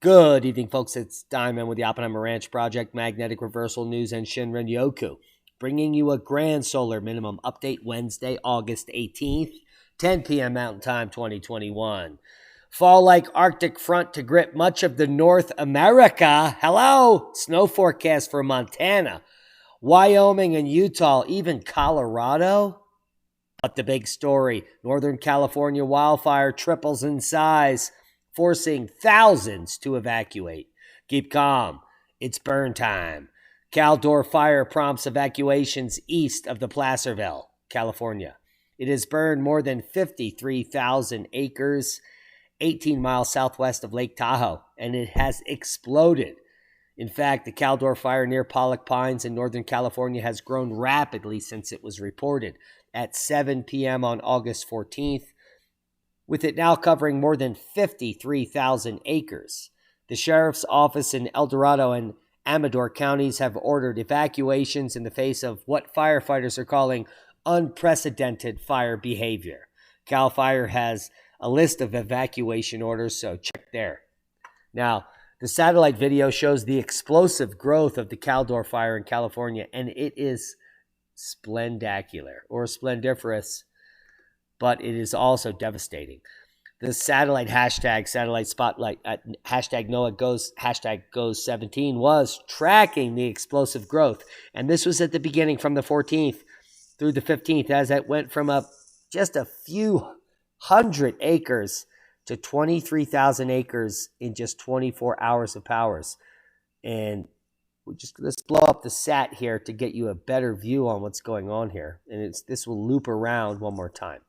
Good evening, folks. It's Diamond with the Oppenheimer Ranch Project, Magnetic Reversal News, and Shinrin Yoku, bringing you a grand solar minimum update Wednesday, August 18th, 10 p.m. Mountain Time, 2021. Fall-like Arctic front to grip much of the North America. Hello! Snow forecast for Montana, Wyoming, and Utah, even Colorado. But the big story, Northern California wildfire triples in size, forcing thousands to evacuate. Keep calm. It's burn time. Caldor fire prompts evacuations east of the Placerville, California. It has burned more than 53,000 acres, 18 miles southwest of Lake Tahoe, and it has exploded. In fact, the Caldor fire near Pollock Pines in Northern California has grown rapidly since it was reported at 7 p.m. on August 14th, with it now covering more than 53,000 acres. The sheriff's office in El Dorado and Amador counties have ordered evacuations in the face of what firefighters are calling unprecedented fire behavior. CAL FIRE has a list of evacuation orders, so check there. Now, the satellite video shows the explosive growth of the Caldor fire in California, and it is splendacular or splendiferous, but it is also devastating. The satellite spotlight at hashtag NOAA goes, hashtag goes17 was tracking the explosive growth. And this was at the beginning from the 14th through the 15th, as it went from just a few hundred acres to 23,000 acres in just 24 hours of powers. And let's blow up the sat here to get you a better view on what's going on here. And this will loop around one more time.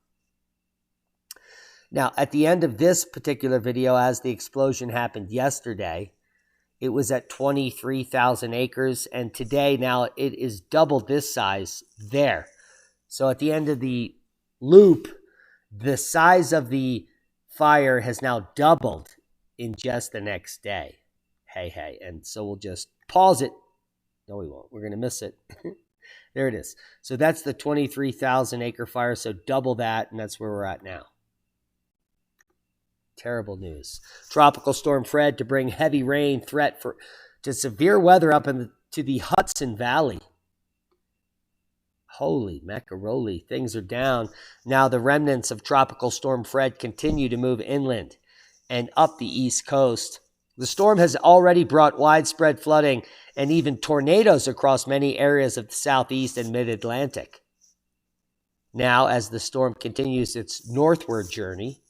Now, at the end of this particular video, as the explosion happened yesterday, it was at 23,000 acres, and today now it is double this size there. So at the end of the loop, the size of the fire has now doubled in just the next day. Hey, and so we'll just pause it. No, we won't. We're going to miss it. There it is. So that's the 23,000 acre fire, so double that, and that's where we're at now. Terrible news. Tropical Storm Fred to bring heavy rain threat to severe weather up to the Hudson Valley. Holy macaroni, things are down. Now the remnants of Tropical Storm Fred continue to move inland and up the East Coast. The storm has already brought widespread flooding and even tornadoes across many areas of the Southeast and Mid-Atlantic. Now, as the storm continues its northward journey,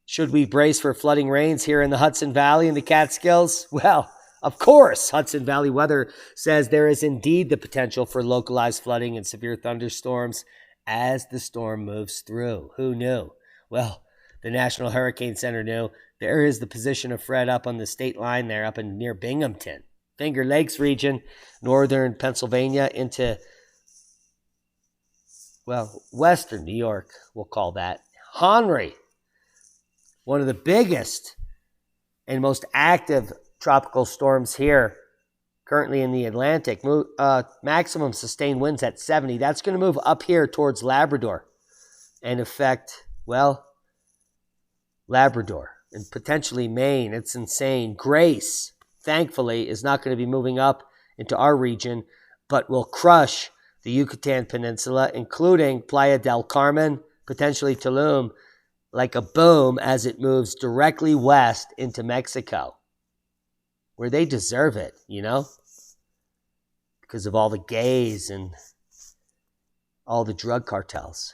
should we brace for flooding rains here in the Hudson Valley and the Catskills? Well, of course, Hudson Valley Weather says there is indeed the potential for localized flooding and severe thunderstorms as the storm moves through. Who knew? Well, the National Hurricane Center knew. There is the position of Fred up on the state line there, up in near Binghamton, Finger Lakes region, northern Pennsylvania into, well, western New York, we'll call that. Henry, one of the biggest and most active tropical storms here currently in the Atlantic. Maximum sustained winds at 70. That's going to move up here towards Labrador and affect, well, Labrador and potentially Maine. It's insane. Grace, thankfully, is not going to be moving up into our region, but will crush the Yucatan Peninsula, including Playa del Carmen, potentially Tulum, like a boom as it moves directly west into Mexico, where they deserve it, because of all the gays and all the drug cartels.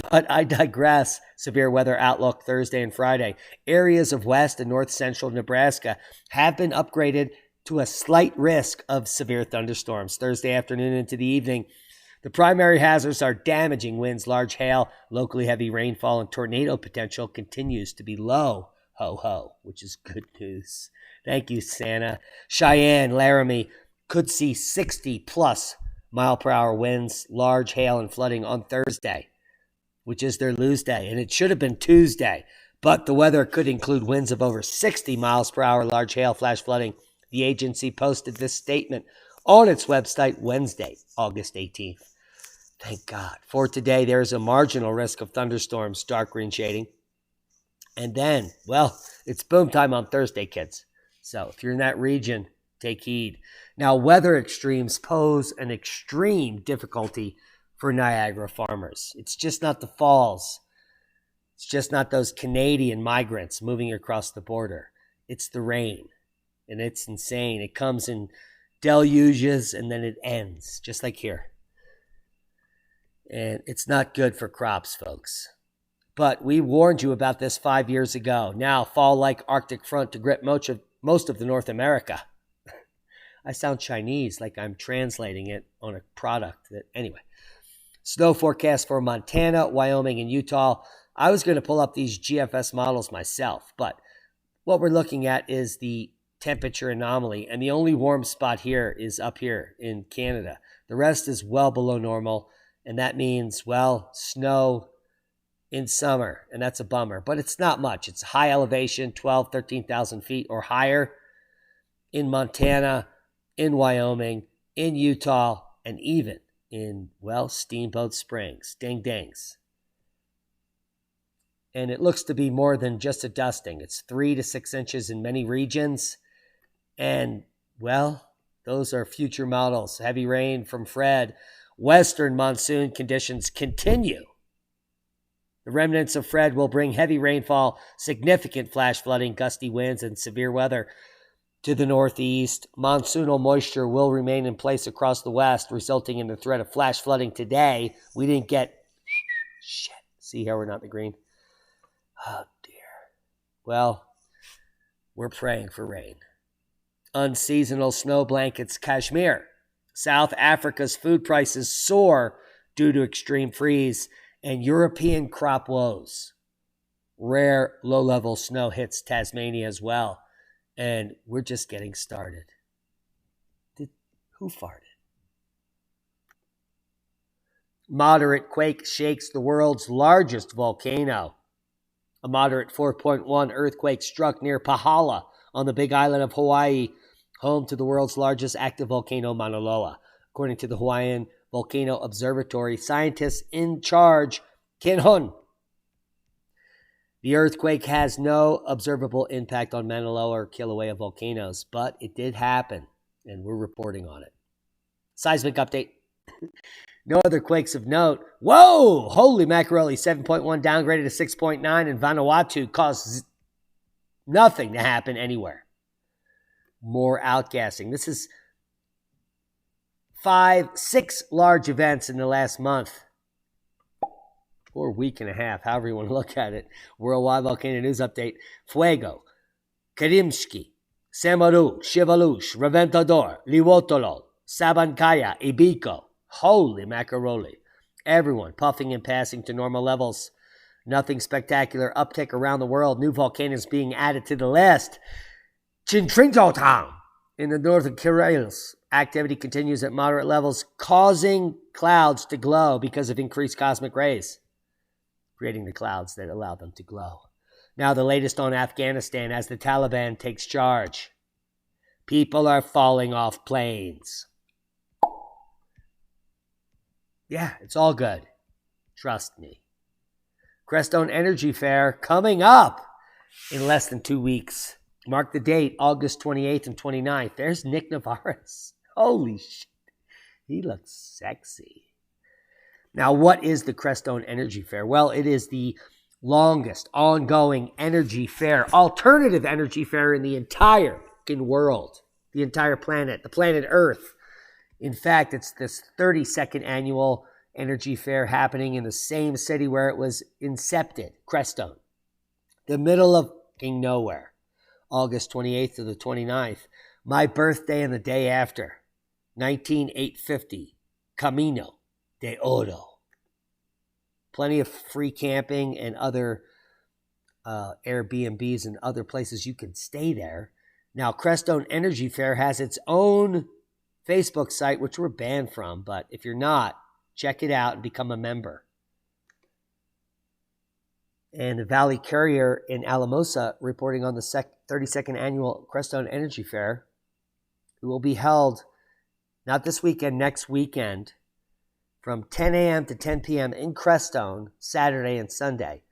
But I digress. Severe weather outlook Thursday and Friday. Areas of west and north central Nebraska have been upgraded to a slight risk of severe thunderstorms Thursday afternoon into the evening. The primary hazards are damaging winds, large hail, locally heavy rainfall, and tornado potential continues to be low. Ho, which is good news. Thank you, Santa. Cheyenne, Laramie could see 60-plus mile-per-hour winds, large hail, and flooding on Thursday, which is their lose day, and it should have been Tuesday. But the weather could include winds of over 60 miles per hour, large hail, flash flooding. The agency posted this statement on its website Wednesday, August 18th. Thank God. For today, there is a marginal risk of thunderstorms, dark green shading. And then, well, it's boom time on Thursday, kids. So if you're in that region, take heed. Now, weather extremes pose an extreme difficulty for Niagara farmers. It's just not the falls. It's just not those Canadian migrants moving across the border. It's the rain, and it's insane. It comes in deluges, and then it ends, just like here. And it's not good for crops, folks. But we warned you about this 5 years ago. Now, fall-like Arctic front to grip most of the North America. I sound Chinese, like I'm translating it on a product. Anyway, snow forecast for Montana, Wyoming, and Utah. I was going to pull up these GFS models myself, but what we're looking at is the temperature anomaly, and the only warm spot here is up here in Canada. The rest is well below normal, and that means, well, snow in summer, and that's a bummer. But it's not much. It's high elevation, 12,000, 13,000 feet or higher in Montana, in Wyoming, in Utah, and even in, well, Steamboat Springs. Ding-dings. And it looks to be more than just a dusting. It's 3 to 6 inches in many regions. And, well, those are future models. Heavy rain from Fred. Western monsoon conditions continue. The remnants of Fred will bring heavy rainfall, significant flash flooding, gusty winds, and severe weather to the northeast. Monsoonal moisture will remain in place across the west, resulting in the threat of flash flooding today. We didn't get... Shit. See how we're not in the green? Oh, dear. Well, we're praying for rain. Unseasonal snow blankets, Kashmir. South Africa's food prices soar due to extreme freeze and European crop woes. Rare low-level snow hits Tasmania as well. And we're just getting started. Who farted? Moderate quake shakes the world's largest volcano. A moderate 4.1 earthquake struck near Pahala on the Big Island of Hawaii, home to the world's largest active volcano, Mauna Loa. According to the Hawaiian Volcano Observatory, scientists in charge, Kinhon. The earthquake has no observable impact on Mauna Loa or Kilauea volcanoes, but it did happen, and we're reporting on it. Seismic update. No other quakes of note. Whoa! Holy macaroni, 7.1 downgraded to 6.9, and Vanuatu caused nothing to happen anywhere. More outgassing. This is 6 large events in the last month. Or week and a half, however you want to look at it. Worldwide Volcano News Update. Fuego, Karimsky, Samaru, Shivalush, Reventador, Liwotolol, Sabancaya, Ibico. Holy macaroni. Everyone puffing and passing to normal levels. Nothing spectacular. Uptick around the world. New volcanoes being added to the list. Chintrinto Town in the northern Kurils. Activity continues at moderate levels, causing clouds to glow because of increased cosmic rays, creating the clouds that allow them to glow. Now the latest on Afghanistan as the Taliban takes charge. People are falling off planes. Yeah, it's all good. Trust me. Crestone Energy Fair coming up in less than 2 weeks. Mark the date, August 28th and 29th. There's Nick Navarez. Holy shit. He looks sexy. Now, what is the Crestone Energy Fair? Well, it is the longest ongoing energy fair, alternative energy fair in the entire world, the entire planet, the planet Earth. In fact, it's this 32nd annual energy fair happening in the same city where it was incepted, Crestone. The middle of nowhere, August 28th to the 29th. My birthday and the day after, 19850, Camino de Oro. Plenty of free camping and other Airbnbs and other places you can stay there. Now, Crestone Energy Fair has its own Facebook site, which we're banned from, but if you're not, check it out and become a member. And the Valley Courier in Alamosa reporting on the 32nd annual Crestone Energy Fair. It will be held not this weekend, next weekend, from 10 a.m. to 10 p.m. in Crestone, Saturday and Sunday.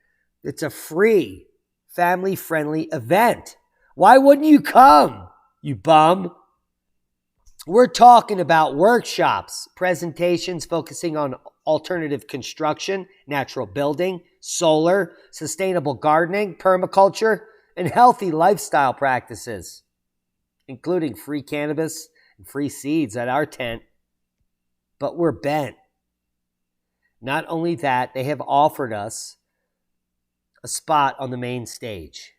It's a free family-friendly event. Why wouldn't you come, you bum? We're talking about workshops, presentations focusing on alternative construction, natural building, solar, sustainable gardening, permaculture, and healthy lifestyle practices, including free cannabis and free seeds at our tent. But we're bent. Not only that, they have offered us a spot on the main stage.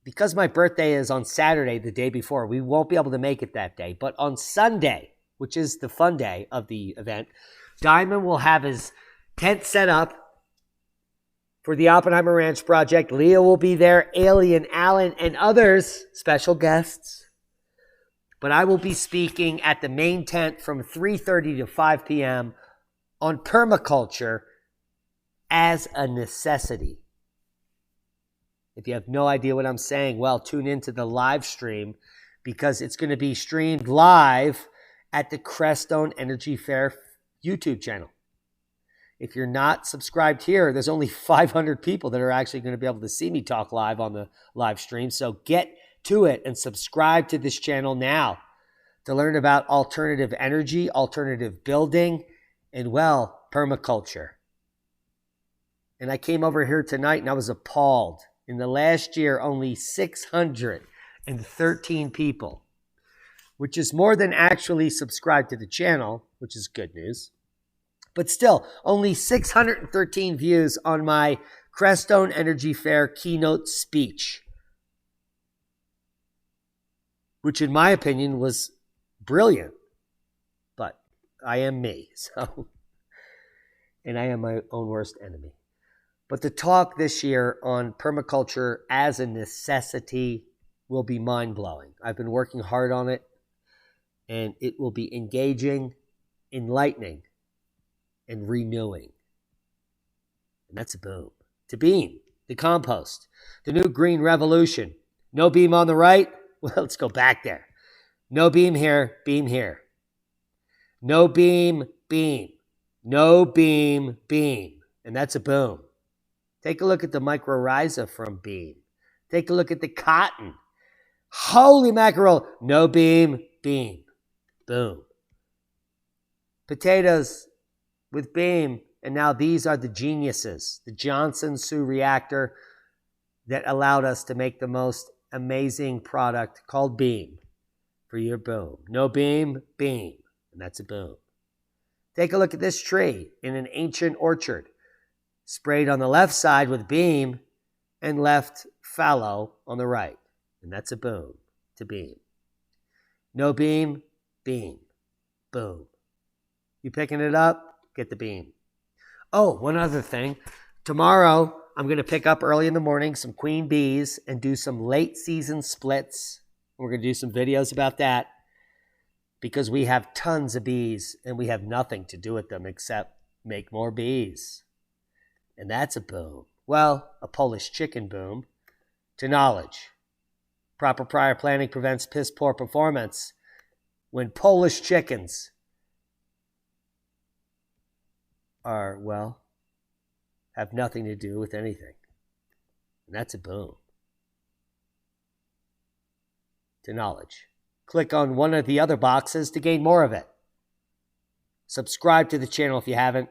Because my birthday is on Saturday, the day before, we won't be able to make it that day. But on Sunday, which is the fun day of the event, Diamond will have his tent set up for the Oppenheimer Ranch project. Leah will be there, Alien, Allen, and others, special guests. But I will be speaking at the main tent from 3:30 to 5 p.m. on permaculture as a necessity. If you have no idea what I'm saying, well, tune into the live stream because it's going to be streamed live at the Crestone Energy Fair YouTube channel. If you're not subscribed here, there's only 500 people that are actually going to be able to see me talk live on the live stream. So get to it and subscribe to this channel now to learn about alternative energy, alternative building, and, well, permaculture. And I came over here tonight and I was appalled. In the last year, only 613 people, which is more than actually subscribed to the channel, which is good news. But still, only 613 views on my Crestone Energy Fair keynote speech, which in my opinion was brilliant. But I am me, and I am my own worst enemy. But the talk this year on permaculture as a necessity will be mind-blowing. I've been working hard on it, and it will be engaging, enlightening, and renewing. And that's a boom. To beam, the compost, the new green revolution. No beam on the right? Well, let's go back there. No beam here, beam here. No beam, beam. No beam, beam. And that's a boom. Take a look at the mycorrhiza from beam. Take a look at the cotton. Holy mackerel. No beam, beam. Boom. Potatoes with beam. And now these are the geniuses. The Johnson-Su reactor that allowed us to make the most amazing product called beam for your boom. No beam, beam. And that's a boom. Take a look at this tree in an ancient orchard. Sprayed on the left side with beam and left fallow on the right. And that's a boom to beam. No beam, beam. Boom. You picking it up? Get the beam. Oh, one other thing. Tomorrow, I'm going to pick up early in the morning some queen bees and do some late season splits. We're going to do some videos about that because we have tons of bees and we have nothing to do with them except make more bees. And that's a boom. Well, a Polish chicken boom. To knowledge. Proper prior planning prevents piss poor performance. When Polish chickens are, well, have nothing to do with anything. And that's a boom. To knowledge. Click on one of the other boxes to gain more of it. Subscribe to the channel if you haven't.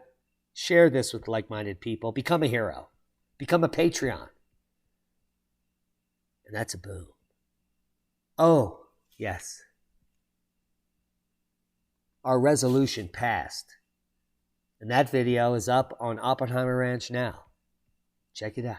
Share this with like-minded people. Become a hero. Become a Patreon. And that's a boom. Oh, yes. Our resolution passed. And that video is up on Oppenheimer Ranch now. Check it out.